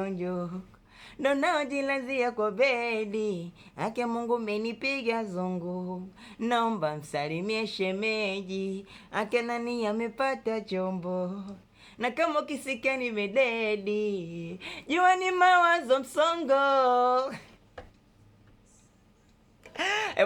Njo ndo naojilazia kwa bedi, ake Mungu menipiga zungu, naomba msalimie shemeji, ake nani amepata chombo, na kama ukisikia nimededi, jua ni mawazo msongo.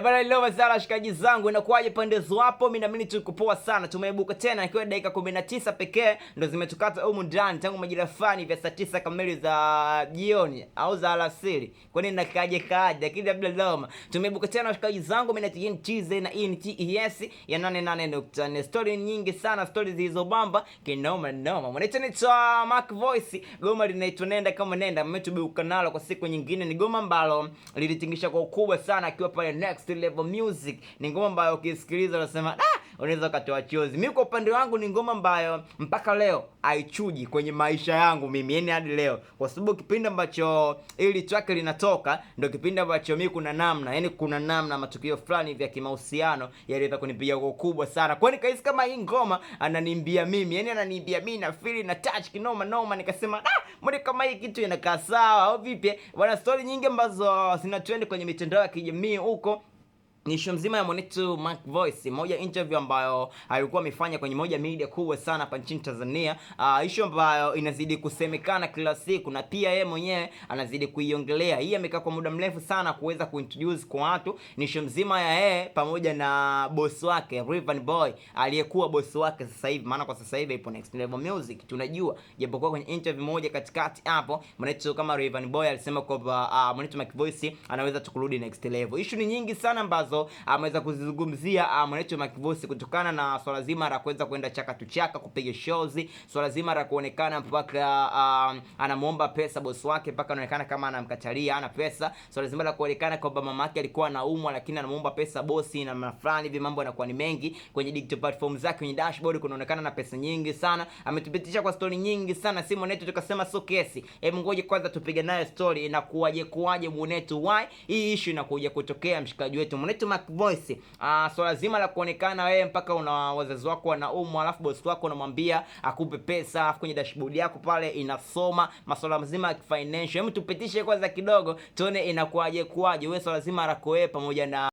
Bana leo mazala shikaji zangu, inakuwaje pande zwapo? Mimi naamini tuko poa sana. Tumeibuka tena ikiwa dakika 19 pekee ndo zimetukata humu ndani tangu majira fani vya saa 9 kamili za jioni au za alasiri. Kwa nini nakaje lakini bila loma. Tumeibuka tena shikaji zangu, mimi na TNTZ na ENTES ya 88.4. Story nyingi sana, stories zilizobamba kinoma noma. Mwanitwa Mark Voice, goma linaitwa Nenda Kama Nenda. Mmetubiuka nalo kwa siku nyingine. Ni goma ambalo lilitingisha kwa ukubwa sana akiwa pale Next Level Music. Ni ngoma ambayo ukisikiliza unasema unaweza katoa chozi. Mimi kwa upande wangu ni ngoma ambayo mpaka leo haichuji kwenye maisha yangu mimi, yani hadi leo, kwa sababu kipindi ambacho ili track linatoka ndio kipindi ambacho mimi kuna namna matukio fulani vya kimahusiano yaliweza kunipiga kwa kubwa sana. Kwani kaisi kama hii ngoma ananiimbia mimi, yani ananiimbia mimi na feel na touch kinoma noma, nikasema mbona kama hii kitu inakaa sawa au vipi bwana. Story nyingi ambazo zina trend kwenye mitandao ya kijamii huko ni issue mzima ya mwanetu Mark Voice, moja interview ambayo alikuwa amefanya kwenye moja media kubwa sana hapa nchini Tanzania. Issue ambayo inazidi kusemekana kila siku na pia yeye mwenyewe anazidi kuiongelea. Hii amekaa kwa muda mrefu sana kuweza kuintroduce kwa watu. Ni issue mzima ya yeye pamoja na boss wake Rayvanny Boy, aliyekuwa boss wake sasa hivi, maana kwa sasa hivi ipo Next Level Music tunajua. Japokuwa kwenye interview moja katikati hapo mwanetu kama Rayvanny Boy alisema kwamba mwanetu Mark Voice anaweza tukurudi next level. Issue ni nyingi sana ambazo ameweza kuzizungumzia mwanetu Mark Voice, kutokana na swala zima la kuweza kwenda chaka tu chaka kupiga shows, swala zima la kuonekana mpaka anamuomba pesa boss wake, mpaka anaonekana kama anamkatalia ana pesa, swala zima la kuonekana kwamba mama yake alikuwa anaumwa lakini anamuomba pesa bosi na mafrani hivi, mambo yanakuwa ni mengi kwenye digital platform zake, kwenye dashboard kunaonekana na pesa nyingi sana. Ametupitisha kwa story nyingi sana, si mwanetu tukasema so kesi, hebu ngoje kwanza tupige nayo story inakuaje mwanetu, why hii issue inakuja kutokea mshikaji wetu mwanetu Mark Voice. Swala zima la kuonekana wewe mpaka una wazazi wako wanaumwa alafu boss wako unamwambia akupe pesa, alafu kwenye dashboard yako pale inasoma masuala mzima ya financial. Hebu tupitishe kwanza kidogo tuone inakuaje wewe, swala zima la wewe pamoja na